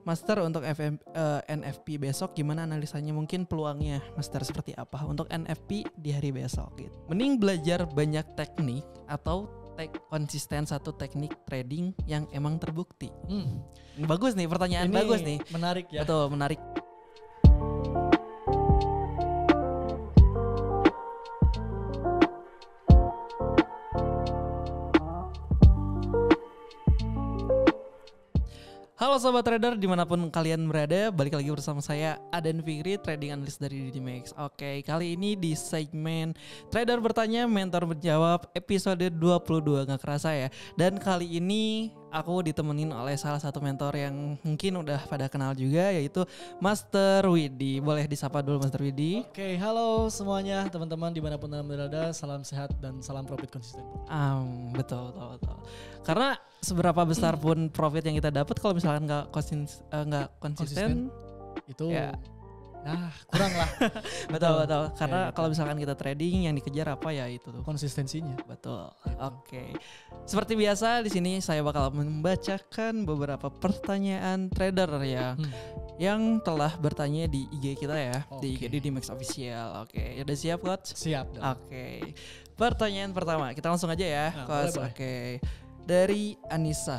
Master untuk NFP besok gimana analisanya? Mungkin peluangnya Master seperti apa untuk NFP di hari besok gitu. Mending belajar banyak teknik atau konsisten satu teknik trading yang emang terbukti. Bagus nih pertanyaan, ini bagus nih. Menarik ya. Betul, menarik. Halo Sobat Trader dimanapun kalian berada, balik lagi bersama saya Adan Fikri, trading analyst dari DDMax. Oke, kali ini di segmen Trader Bertanya, Mentor Menjawab episode 22, gak kerasa ya. Dan kali ini aku ditemenin oleh salah satu mentor yang mungkin udah pada kenal juga, yaitu Master Widi. Boleh disapa dulu Master Widi? Oke, halo semuanya teman-teman dimanapun anda berada, salam sehat dan salam profit konsisten. Betul. Karena seberapa besar pun profit yang kita dapat kalau misalkan nggak konsisten itu ya kurang lah. betul. Karena gitu. kalau misalkan kita trading yang dikejar apa ya itu tuh Konsistensinya. betul. Oke. Seperti biasa di sini saya bakal membacakan beberapa pertanyaan trader ya yang telah bertanya di IG kita ya, di IG DDMax Official. Oke, udah siap Coach? Siap dong. Oke. Pertanyaan pertama, kita langsung aja ya, Coach. Boleh. Oke. Dari Anissa,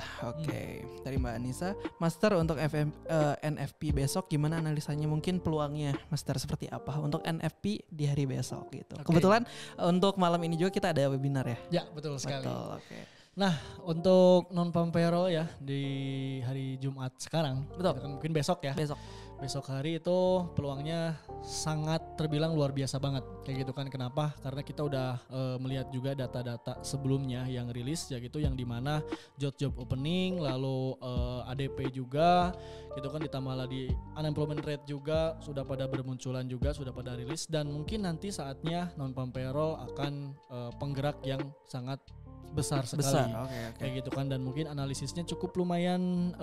dari Mbak Anissa, Master untuk NFP besok gimana analisanya? Mungkin peluangnya Master seperti apa untuk NFP di hari besok gitu. Kebetulan untuk malam ini juga kita ada webinar ya. Ya, betul sekali. Betul, oke. Nah, untuk non pump payroll ya di hari Jumat sekarang, Betul. gitu kan, mungkin besok ya. Besok hari itu peluangnya sangat terbilang luar biasa banget. Kayak gitu kan, kenapa? Karena kita udah melihat juga data-data sebelumnya yang rilis ya gitu, yang dimana job opening, lalu ADP juga gitu kan, ditambah lagi unemployment rate juga sudah pada bermunculan juga, sudah pada rilis, dan mungkin nanti saatnya non pump payroll akan penggerak yang sangat besar sekali. Kayak gitu kan, dan mungkin analisisnya cukup lumayan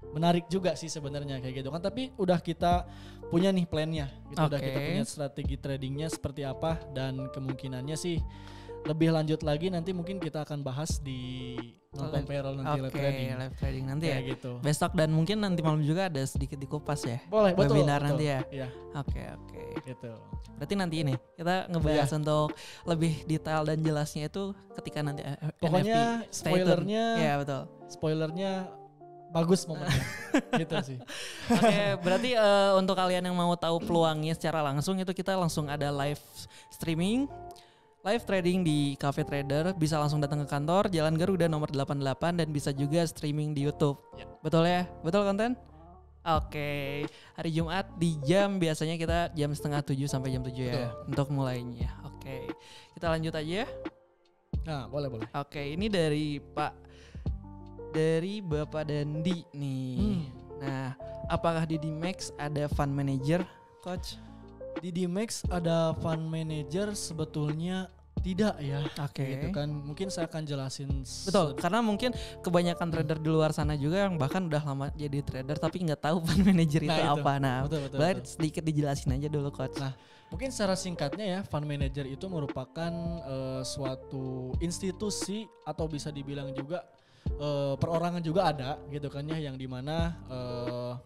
menarik juga sih sebenarnya kayak gitu kan, tapi udah kita punya nih plannya gitu, udah kita punya strategi tradingnya seperti apa, dan kemungkinannya sih lebih lanjut lagi nanti mungkin kita akan bahas di non payroll nanti live trading nanti kayak ya gitu. Besok dan mungkin nanti malam juga ada sedikit dikupas ya. Boleh, webinar betul, nanti ya. Iya. Oke. Gitu. Berarti nanti ini kita ngebahas untuk lebih detail dan jelasnya itu ketika nanti pokoknya NFP. spoilernya. Ya betul. Spoilernya bagus momennya. Gitu sih. Oke, berarti untuk kalian yang mau tahu peluangnya secara langsung itu kita langsung ada live streaming, live trading di Cafe Trader, bisa langsung datang ke kantor Jalan Garuda nomor 88 dan bisa juga streaming di YouTube. Betul ya? Betul konten? Oke, hari Jumat di jam biasanya kita jam 6:30 sampai jam 7 ya untuk mulainya. Oke, kita lanjut aja ya. Nah, boleh. Oke, ini dari Bapak Dandi nih. Nah, apakah di DDMax ada fund manager, Coach? Di DDMax ada fund manager sebetulnya tidak ya. Gitu kan. Mungkin saya akan jelasin. Betul, karena mungkin kebanyakan trader di luar sana juga yang bahkan udah lama jadi trader tapi nggak tahu fund manager itu apa. Nah, boleh sedikit dijelasin aja dulu Coach. Nah, mungkin secara singkatnya ya, fund manager itu merupakan suatu institusi atau bisa dibilang juga perorangan juga ada gitu kan ya, yang dimana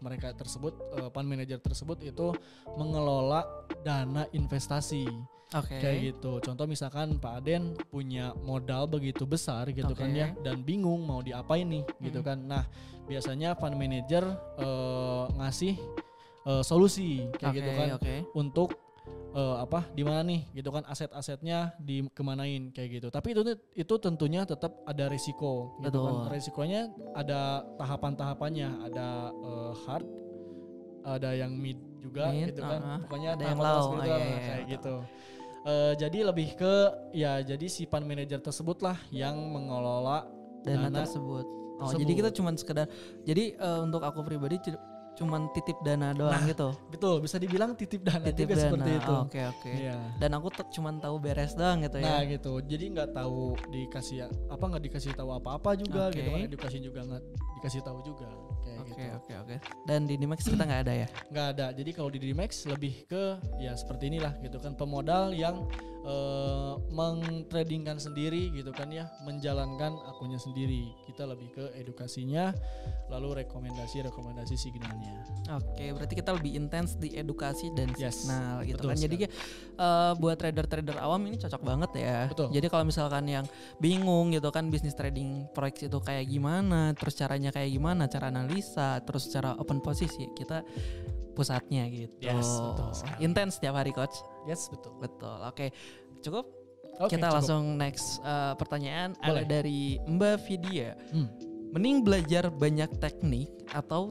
mereka tersebut fund manager tersebut itu mengelola dana investasi. Kayak gitu. Contoh misalkan Pak Aden punya modal begitu besar gitu kan ya, dan bingung mau diapain nih gitu kan. Nah, biasanya fund manager ngasih solusi kayak gitu kan untuk di mana nih gitu kan, aset-asetnya dikemanain kayak gitu. Tapi itu tentunya tetap ada risiko gitu kan. Risikonya ada tahapan-tahapannya, ada hard, ada yang mid juga gitu kan. Pokoknya ada yang low kayak gitu. Jadi lebih ke jadi si fund manager tersebut lah yang mengelola dana tersebut. Jadi kita cuman sekedar, jadi untuk aku pribadi cuman titip dana doang gitu. Betul, bisa dibilang titip dana juga seperti itu. Oke. Iya. Dan aku cuman tahu beres doang gitu ya. Nah gitu, jadi nggak tahu nggak dikasih tahu apa-apa juga gitu kan, edukasi juga nggak dikasih tahu juga kayak gitu. Oke. Dan di Dimax kita nggak ada ya? Nggak ada. Jadi kalau di Dimax lebih ke ya seperti inilah gitu kan, pemodal yang mengtradingkan sendiri gitu kan ya, menjalankan akunnya sendiri. Kita lebih ke edukasinya, lalu rekomendasi signalnya. Oke, berarti kita lebih intens di edukasi dan signal gitu betul kan. Jadi sekali. buat trader-trader awam ini cocok banget ya. Betul. Jadi kalau misalkan yang bingung gitu kan bisnis trading forex itu kayak gimana, terus caranya kayak gimana, cara analisa, terus cara open posisi, kita pusatnya gitu. Yes, betul sekali. Intens setiap hari coach. Yes, betul. Betul. Oke. Cukup? Oke, Kita cukup. langsung next pertanyaan. Boleh. Ada dari Mbak Vidya. Mending belajar banyak teknik atau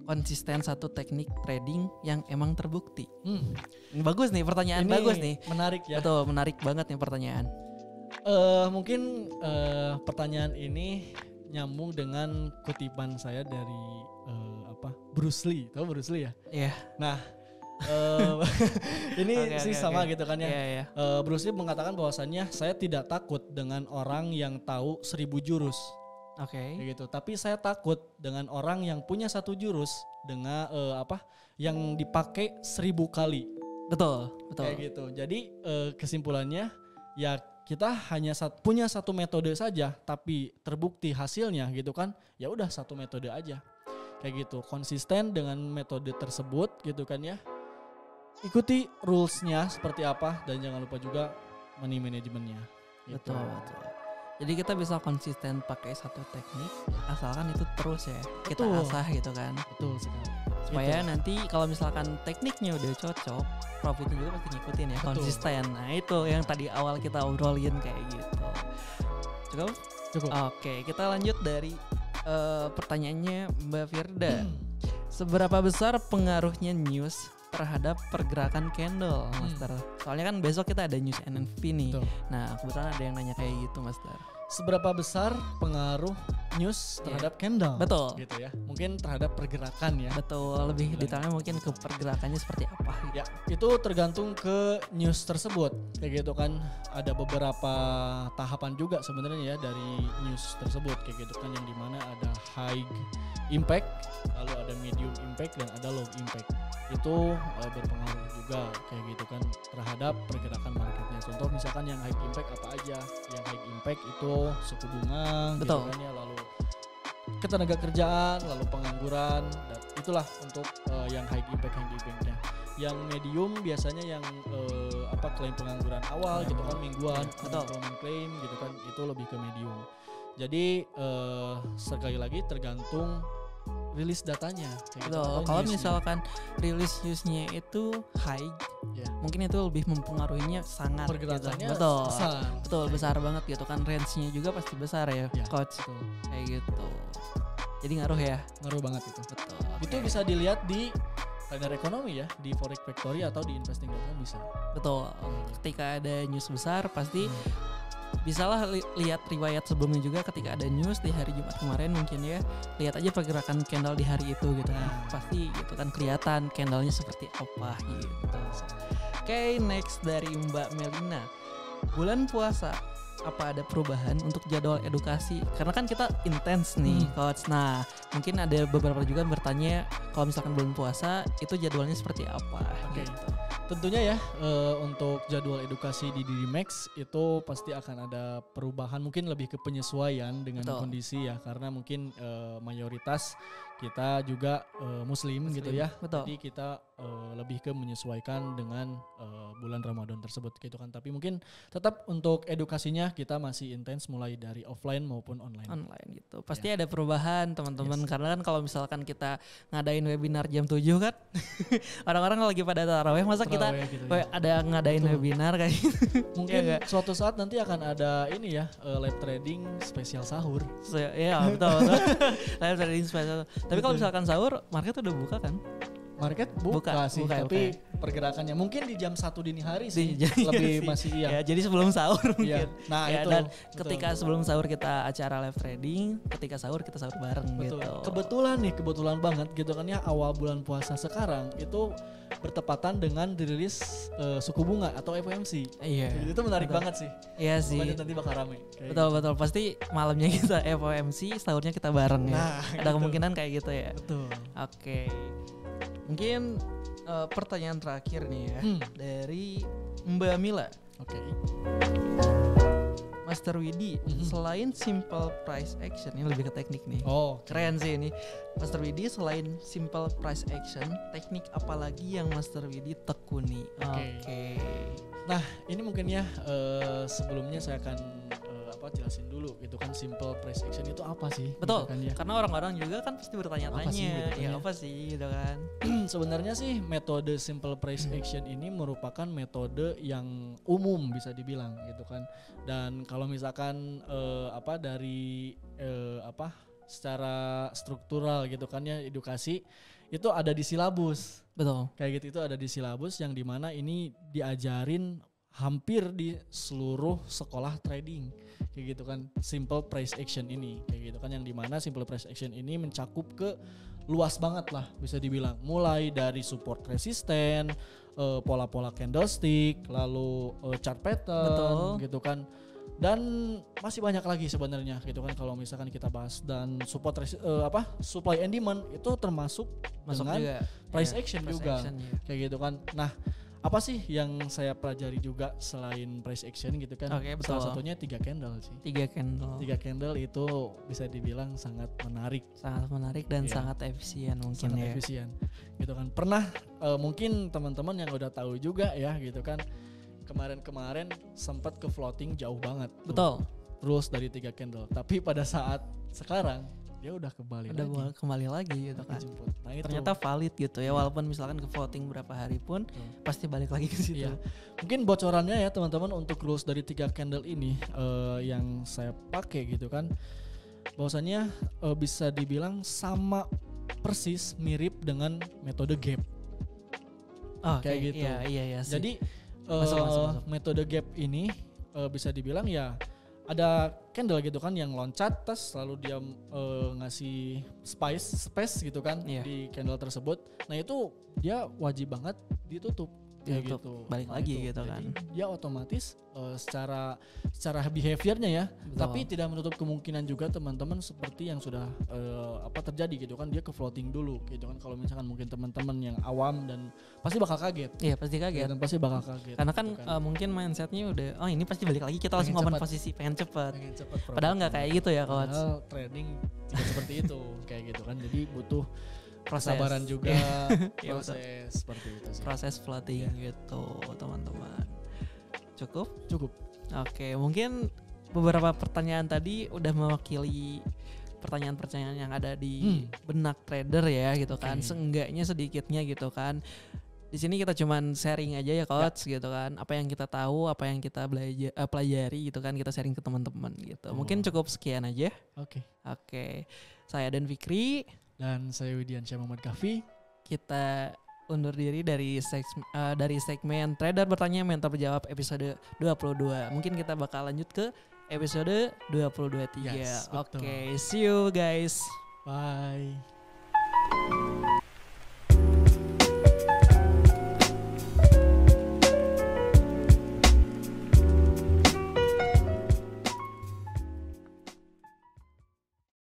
konsisten satu teknik trading yang emang terbukti? Bagus nih pertanyaan, Ini bagus nih. menarik ya. Betul, menarik banget nih pertanyaan. Mungkin pertanyaan ini nyambung dengan kutipan saya dari Bruce Lee. Tahu Bruce Lee ya? Iya. Nah, ini Oke, sama oke. gitu kan ya. Iya. Bruce Lee mengatakan bahwasannya saya tidak takut dengan orang yang tahu 1000 jurus. Oke. Kayak gitu. Tapi saya takut dengan orang yang punya satu jurus dengan yang dipakai 1000 kali. Betul. Kayak gitu. Jadi kesimpulannya ya kita hanya punya satu metode saja, tapi terbukti hasilnya gitu kan. Ya udah satu metode aja. Kayak gitu. Konsisten dengan metode tersebut gitu kan ya. Ikuti rules-nya seperti apa dan jangan lupa juga money manajemennya. Gitu. Betul. Jadi kita bisa konsisten pakai satu teknik asalkan itu terus ya kita Betul. asah gitu kan. Betul sekali. Supaya Gitu. nanti kalau misalkan tekniknya udah cocok, profitnya juga pasti ngikutin ya, Betul. konsisten. Nah itu yang tadi awal kita obrolin kayak gitu. Cukup? Cukup. Oke, kita lanjut dari pertanyaannya Mbak Firda. Seberapa besar pengaruhnya news terhadap pergerakan candle, Master? Soalnya kan besok kita ada news NNP nih. Betul. Nah, kebetulan ada yang nanya kayak gitu, Master. Seberapa besar pengaruh news terhadap candle? Betul. Gitu ya. Mungkin terhadap pergerakan ya. Betul, lebih detailnya mungkin ke pergerakannya seperti apa gitu. Ya, itu tergantung ke news tersebut. Kayak gitu kan, ada beberapa tahapan juga sebenarnya ya dari news tersebut. Kayak gitu kan, yang dimana ada high impact, lalu ada medium impact dan ada low impact. Itu berpengaruh juga kayak gitu kan terhadap pergerakan marketnya. Contoh misalkan yang high impact apa aja? Yang high impact itu suku bunga, gitu Betul. kan ya, lalu ketenaga kerjaan, lalu pengangguran, dan itulah untuk yang high impactnya. Yang medium biasanya yang klaim pengangguran awal gitu kan, mingguan, Betul. klaim gitu kan, itu lebih ke medium. Jadi sekali lagi tergantung rilis datanya. Kayak gitu, Betul. atau Kalau newsnya. misalkan rilis newsnya itu high, Ya, mungkin itu lebih mempengaruhinya sangat. pergerakannya gitu. Betul. besar. Betul, besar banget gitu kan, range-nya juga pasti besar ya, Ya, coach. betul. Kayak gitu. Jadi ngaruh ya. Ngaruh banget itu. Betul. Itu oke. bisa dilihat di Radar Ekonomi ya, di Forex Factory atau di investing.com bisa. Betul. Ketika ada news besar pasti bisalah lihat riwayat sebelumnya juga. Ketika ada news di hari Jumat kemarin mungkin ya, lihat aja pergerakan candle di hari itu gitu kan. Pasti gitu kan kelihatan candlenya seperti apa gitu. Oke, next dari Mbak Melina. Bulan puasa, apa ada perubahan untuk jadwal edukasi? Karena kan kita intens nih, coach. Nah, mungkin ada beberapa juga yang bertanya kalau misalkan bulan puasa itu jadwalnya seperti apa? Oke. Gitu. Tentunya ya untuk jadwal edukasi di Dimax itu pasti akan ada perubahan, mungkin lebih ke penyesuaian dengan Betul. kondisi ya, karena mungkin mayoritas kita juga muslim gitu ya. Betul. Jadi kita lebih ke menyesuaikan dengan bulan Ramadan tersebut gitu kan. Tapi mungkin tetap untuk edukasinya kita masih intens mulai dari offline maupun online. Online gitu. Pasti ada perubahan teman-teman. Yes. Karena kan kalau misalkan kita ngadain webinar jam 7 kan orang-orang lagi pada tarawih, masa kita Tarawih gitu ya. ada ngadain Betul. webinar kayak gitu. Mungkin Iya nggak? suatu saat nanti akan ada ini ya live trading spesial sahur. Iya betul. Live trading spesial. Tapi kalau misalkan sahur market udah buka kan? Market buka sih, tapi pergerakannya mungkin di jam 1 dini hari sih lebih masih Ya, jadi sebelum sahur mungkin. Nah, ya, itu. Dan ketika sebelum sahur kita acara live trading, ketika sahur kita sahur bareng gitu. Kebetulan banget gitu kan ya, awal bulan puasa sekarang itu bertepatan dengan dirilis suku bunga atau FOMC. Iya. Jadi itu menarik banget sih. Iya sih. Pokoknya nanti bakal rame. Betul. Pasti malamnya kita FOMC, sahurnya kita bareng ya. Ada kemungkinan kayak gitu ya. Betul. Oke. Mungkin pertanyaan terakhir nih ya dari Mbak Mila. Oke. Master Widi, selain simple price action, ini lebih ke teknik nih. Keren sih ini. Master Widi selain simple price action, teknik apa lagi yang Master Widi tekuni? Oke. Nah, ini mungkin ya sebelumnya saya akan jelasin dulu gitu kan, simple price action itu apa sih? Betul. Gitu kan, ya. Karena orang-orang juga kan pasti bertanya-tanya, apa sih gitu kan. Sebenarnya sih metode simple price action ini merupakan metode yang umum bisa dibilang gitu kan. Dan kalau misalkan secara struktural gitu kan ya, edukasi itu ada di silabus. Betul. Kayak gitu, itu ada di silabus yang dimana ini diajarin hampir di seluruh sekolah trading kayak gitu kan, simple price action ini kayak gitu kan, yang dimana simple price action ini mencakup ke luas banget lah bisa dibilang, mulai dari support resisten, pola-pola candlestick, lalu chart pattern. Betul. Gitu kan, dan masih banyak lagi sebenarnya gitu kan kalau misalkan kita bahas. Dan supply and demand itu termasuk dengan juga price action juga kayak gitu kan. Nah, apa sih yang saya pelajari juga selain price action gitu kan? Betul. Salah satunya 3 candle sih. 3 candle itu bisa dibilang sangat menarik. Sangat menarik dan sangat efisien mungkin. Sangat efisien gitu kan. Pernah mungkin teman-teman yang udah tahu juga ya gitu kan, kemarin sempat ke floating jauh banget. Betul. Terus dari 3 candle. Tapi pada saat sekarang dia udah kembali lagi gitu kan. Nah, ternyata valid gitu ya, walaupun misalkan ke floating berapa hari pun pasti balik lagi ke situ. Mungkin bocorannya ya teman-teman untuk rules dari 3 candle ini yang saya pakai gitu kan, bahwasannya bisa dibilang sama persis mirip dengan metode gap. Kayak gitu. Iya sih. Jadi masuk. Metode gap ini bisa dibilang ya ada candle gitu kan yang loncat, terus lalu dia ngasih space gitu kan di candle tersebut. Nah itu dia wajib banget ditutup kayak gitu. Balik lagi gitu kan. Dia otomatis secara behaviornya ya. Betul. Tapi tidak menutup kemungkinan juga teman-teman seperti yang sudah terjadi gitu kan, dia ke floating dulu gitu kan. Kalau misalkan mungkin teman-teman yang awam dan pasti bakal kaget. Iya pasti kaget. Dan pasti bakal kaget. Karena kan, gitu kan. Mungkin mindsetnya udah ini pasti balik lagi, kita langsung ngomong posisi pengen cepet. Padahal nggak kayak gitu ya coach. Padahal trading tidak seperti itu kayak gitu kan. Jadi butuh kesabaran juga, proses seperti itu sih. Proses floating gitu teman-teman. Cukup? Oke, mungkin beberapa pertanyaan tadi udah mewakili pertanyaan-pertanyaan yang ada di benak trader ya gitu kan. Seenggaknya sedikitnya gitu kan. Di sini kita cuman sharing aja ya coach gitu kan. Apa yang kita tahu, apa yang kita pelajari gitu kan, kita sharing ke teman-teman gitu. Mungkin cukup sekian aja. Oke. Saya Dan Fikri dan saya Widiansyah Muhammad Kahfi. Kita undur diri dari segmen Trader Bertanya Mentor Berjawab episode 22. Mungkin kita bakal lanjut ke episode 22-3. Oke, see you guys. Bye.